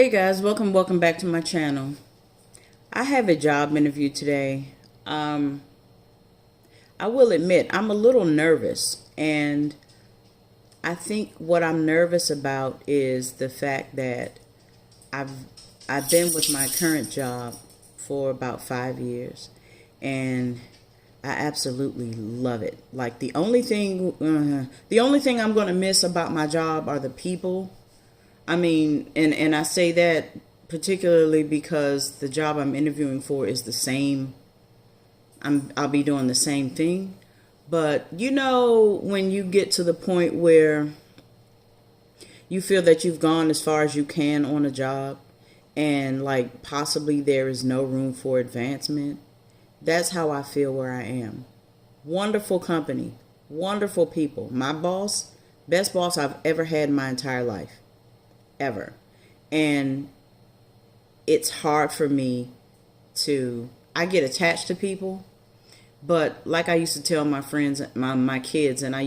Hey guys, welcome back to my channel. I have a job interview today. I will admit I'm a little nervous, and I think what I'm nervous about is the fact that I've I've been with my current job for about 5 years, and I absolutely love it. Like the only thing I'm going to miss about my job are the people. I mean, and I say that particularly because the job I'm interviewing for is the same. I'll be doing the same thing. But you know, when you get to the point where you feel that you've gone as far as you can on a job and like possibly there is no room for advancement, that's how I feel where I am. Wonderful company, wonderful people. My boss, best boss I've ever had in my entire life. Ever. And it's hard for me I get attached to people, but like I used to tell my friends, my kids, and I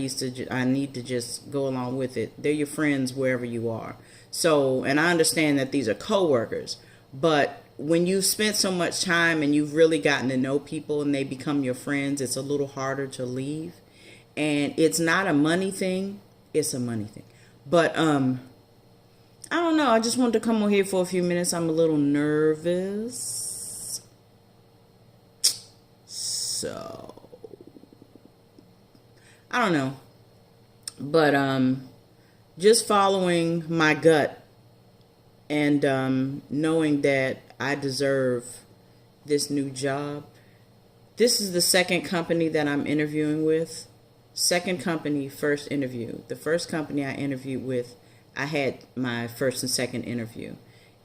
need to just go along with it. They're your friends wherever you are. So, and I understand that these are coworkers, but when you've spent so much time and you've really gotten to know people and they become your friends, it's a little harder to leave. And it's not a money thing, it's a money thing. But I don't know. I just wanted to come on here for a few minutes. I'm a little nervous. So, I don't know. But just following my gut and knowing that I deserve this new job. This is the second company that I'm interviewing with. Second company, first interview. The first company I interviewed with, I had my first and second interview,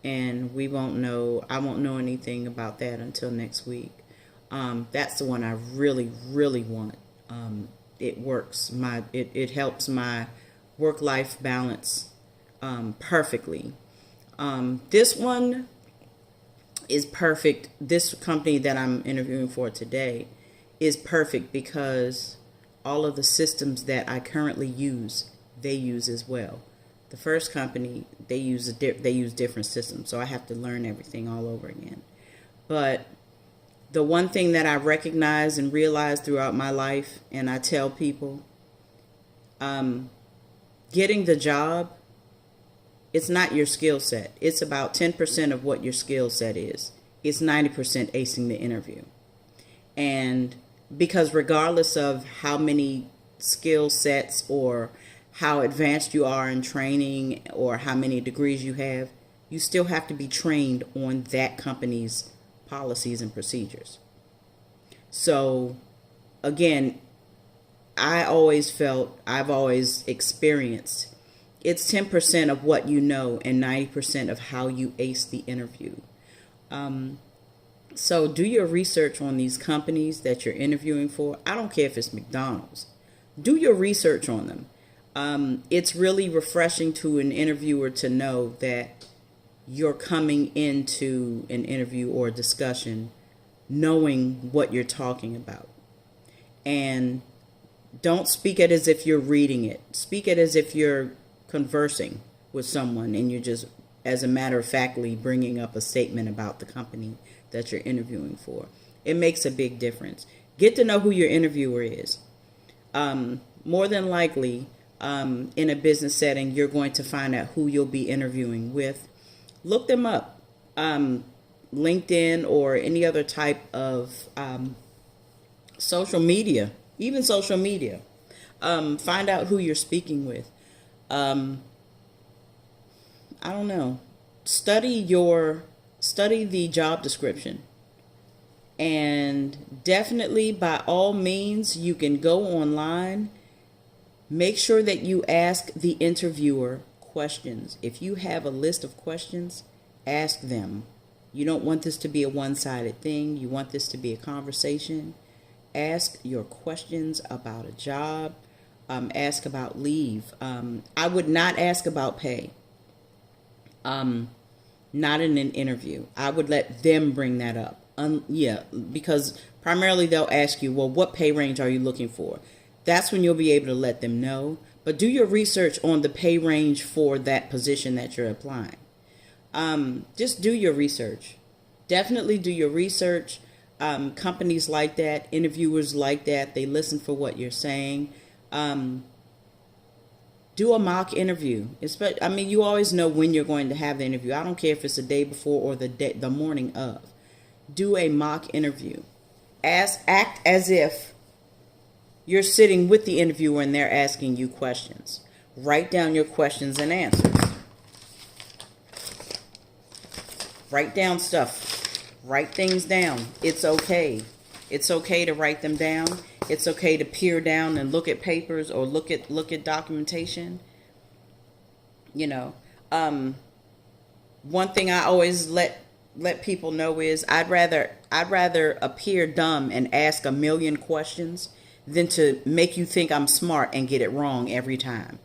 and I won't know anything about that until next week. That's the one I really, really want. It works. It helps my work-life balance perfectly. This one is perfect. This company that I'm interviewing for today is perfect because all of the systems that I currently use, they use as well. The first company, they use different systems, so I have to learn everything all over again. But the one thing that I recognize and realize throughout my life, and I tell people, getting the job, it's not your skill set. It's about 10% of what your skill set is. It's 90% acing the interview. And because regardless of how many skill sets or how advanced you are in training or how many degrees you have, you still have to be trained on that company's policies and procedures. So again, I've always experienced, it's 10% of what you know and 90% of how you ace the interview. So do your research on these companies that you're interviewing for. I don't care if it's McDonald's. Do your research on them. It's really refreshing to an interviewer to know that you're coming into an interview or a discussion knowing what you're talking about. And don't speak it as if you're reading it. Speak it as if you're conversing with someone and you're just, as a matter of factly, bringing up a statement about the company that you're interviewing for. It makes a big difference. Get to know who your interviewer is. More than likely, in a business setting, you're going to find out who you'll be interviewing with. Look them up. LinkedIn or any other type of social media, even social media. Find out who you're speaking with. I don't know. Study the job description. And definitely, by all means, you can go online. Make sure that you ask the interviewer questions. If you have a list of questions, ask them. You don't want this to be a one-sided thing. You want this to be a conversation. Ask your questions about a job. Ask about leave. I would not ask about pay. Not in an interview. I would let them bring that up. Because primarily they'll ask you, well, what pay range are you looking for? That's when you'll be able to let them know. But do your research on the pay range for that position that you're applying. Just do your research. Definitely do your research. Companies like that, interviewers like that, they listen for what you're saying. Do a mock interview. I mean, you always know when you're going to have the interview. I don't care if it's the day before or the morning of. Do a mock interview. Act as if you're sitting with the interviewer and they're asking you questions. Write down your questions and answers. Write down stuff. Write things down. It's okay. It's okay to write them down. It's okay to peer down and look at papers or look at documentation. You know, one thing I always let people know is I'd rather appear dumb and ask a million questions than to make you think I'm smart and get it wrong every time.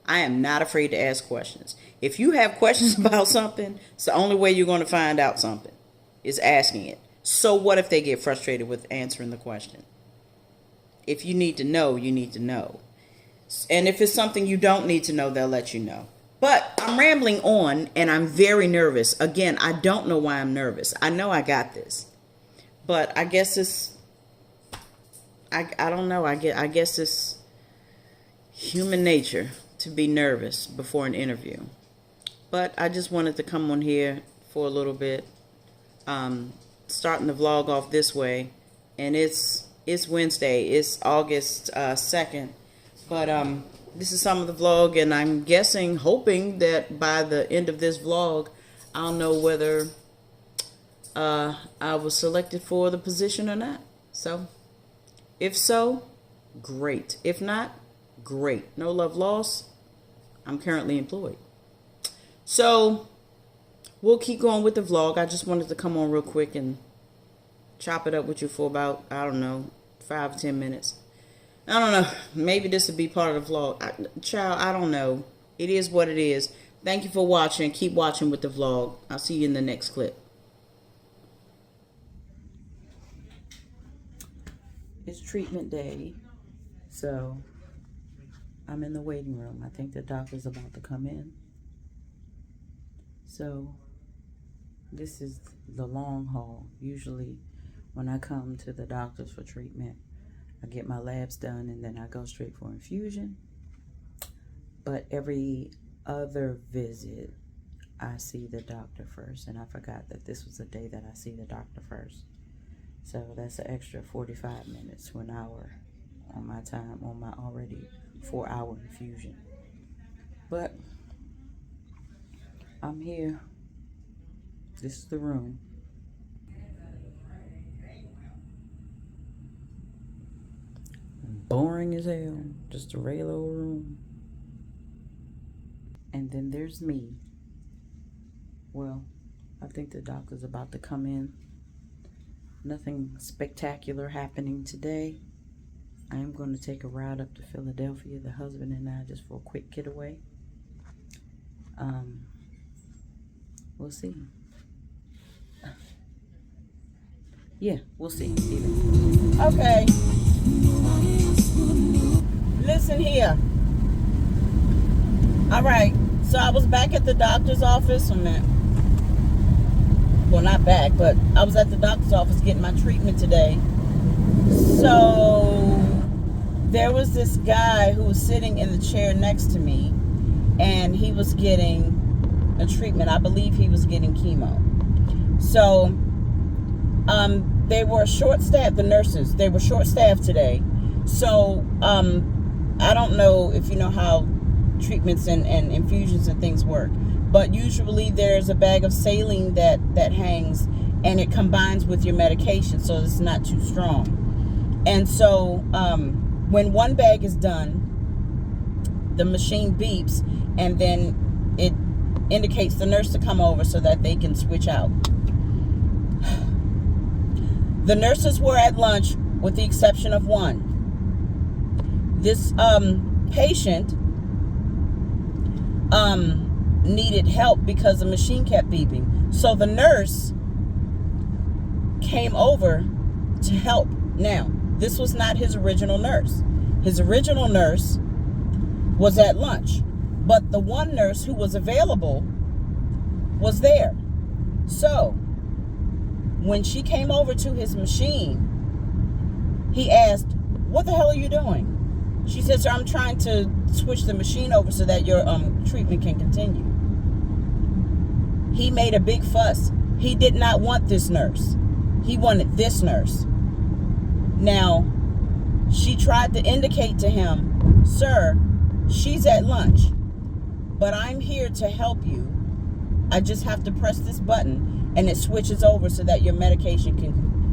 I am not afraid to ask questions. If you have questions about something, it's the only way you're going to find out something is asking it. So what if they get frustrated with answering the question? If you need to know, you need to know. And if it's something you don't need to know, they'll let you know. But I'm rambling on and I'm very nervous. Again, I don't know why I'm nervous. I know I got this. But I guess it's, I don't know. I guess it's human nature to be nervous before an interview. But I just wanted to come on here for a little bit. Starting the vlog off this way. And it's Wednesday. It's August 2nd. But this is some of the vlog, and I'm hoping that by the end of this vlog, I'll know whether I was selected for the position or not. So, if so, great. If not, great. No love lost. I'm currently employed. So, we'll keep going with the vlog. I just wanted to come on real quick and chop it up with you for about, I don't know, 5 or 10 minutes. I don't know. Maybe this would be part of the vlog. Child, I don't know. It is what it is. Thank you for watching. Keep watching with the vlog. I'll see you in the next clip. It's treatment day. So, I'm in the waiting room. I think the doctor's about to come in. So, this is the long haul. Usually, when I come to the doctors for treatment, I get my labs done and then I go straight for infusion. But every other visit, I see the doctor first. And I forgot that this was the day that I see the doctor first. So that's an extra 45 minutes to an hour on my time, on my already 4-hour infusion. But I'm here. This is the room. Boring as hell. Just a regular old room. And then there's me. Well, I think the doctor's about to come in. Nothing spectacular happening today. I am going to take a ride up to Philadelphia, the husband and I, just for a quick getaway. We'll see. Yeah, we'll see. Okay. Listen here. All right. So I was back at the doctor's office. Well, not back, but I was at the doctor's office getting my treatment today. So there was this guy who was sitting in the chair next to me, and he was getting a treatment. I believe he was getting chemo. So they were short-staffed, the nurses. They were short-staffed today. So I don't know if you know how treatments and infusions and things work, but usually there's a bag of saline that hangs, and it combines with your medication, so it's not too strong. And so when one bag is done, the machine beeps, and then it indicates the nurse to come over so that they can switch out. The nurses were at lunch with the exception of one. This patient needed help because the machine kept beeping. So the nurse came over to help. Now, this was not his original nurse. His original nurse was at lunch. But the one nurse who was available was there. So when she came over to his machine, he asked, "What the hell are you doing?" She said, "Sir, I'm trying to switch the machine over so that your treatment can continue." He made a big fuss. He did not want this nurse. He wanted this nurse. Now, she tried to indicate to him, "Sir, she's at lunch, but I'm here to help you. I just have to press this button and it switches over so that your medication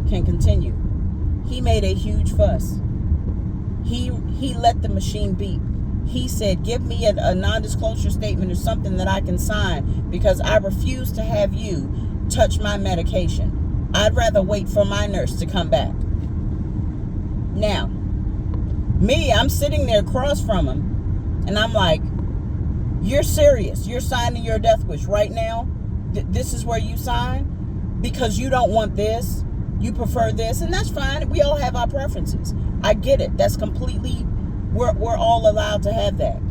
can continue." He made a huge fuss. He let the machine beep. He said, "Give me a non-disclosure statement or something that I can sign, because I refuse to have you touch my medication. I'd rather wait for my nurse to come back." Now, me, I'm sitting there across from him, and I'm like, "You're serious? You're signing your death wish right now? This is where you sign? Because you don't want this? You prefer this?" And that's fine. We all have our preferences. I get it. That's completely, we're all allowed to have that.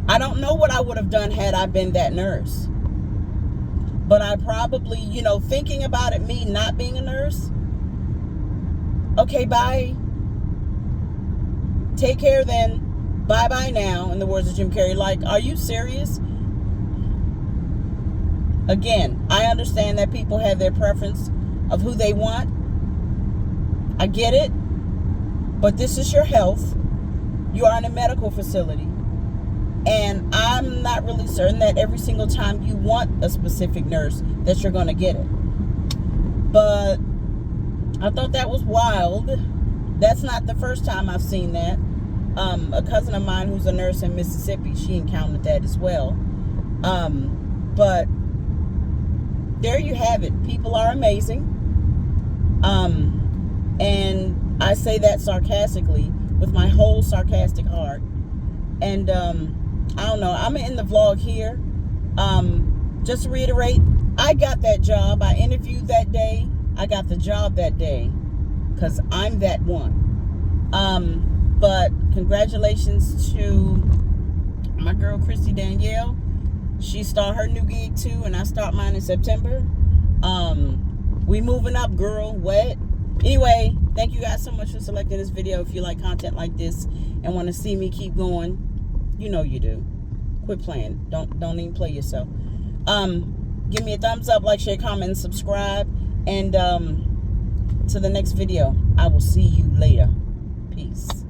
I don't know what I would have done had I been that nurse. But I probably, thinking about it, me not being a nurse, "Okay, bye. Take care then. Bye-bye now," in the words of Jim Carrey. Like, are you serious? Again, I understand that people have their preference of who they want. I get it. But this is your health. You are in a medical facility. And I'm not really certain that every single time you want a specific nurse that you're going to get it. But I thought that was wild. That's not the first time I've seen that. A cousin of mine who's a nurse in Mississippi, she encountered that as well. But there you have it. People are amazing. And I say that sarcastically, with my whole sarcastic heart. And I don't know, I'm gonna end the vlog here. Just to reiterate, I got that job. I interviewed that day. I got the job that day, because I'm that one. But congratulations to my girl Christy Danielle. She start her new gig too, and I start mine in September. We moving up, girl. What? Anyway, thank you guys so much for selecting this video. If you like content like this and want to see me keep going, you know you do. Quit playing. Don't even play yourself. Give me a thumbs up, like, share, comment, and subscribe. And to the next video. I will see you later. Peace.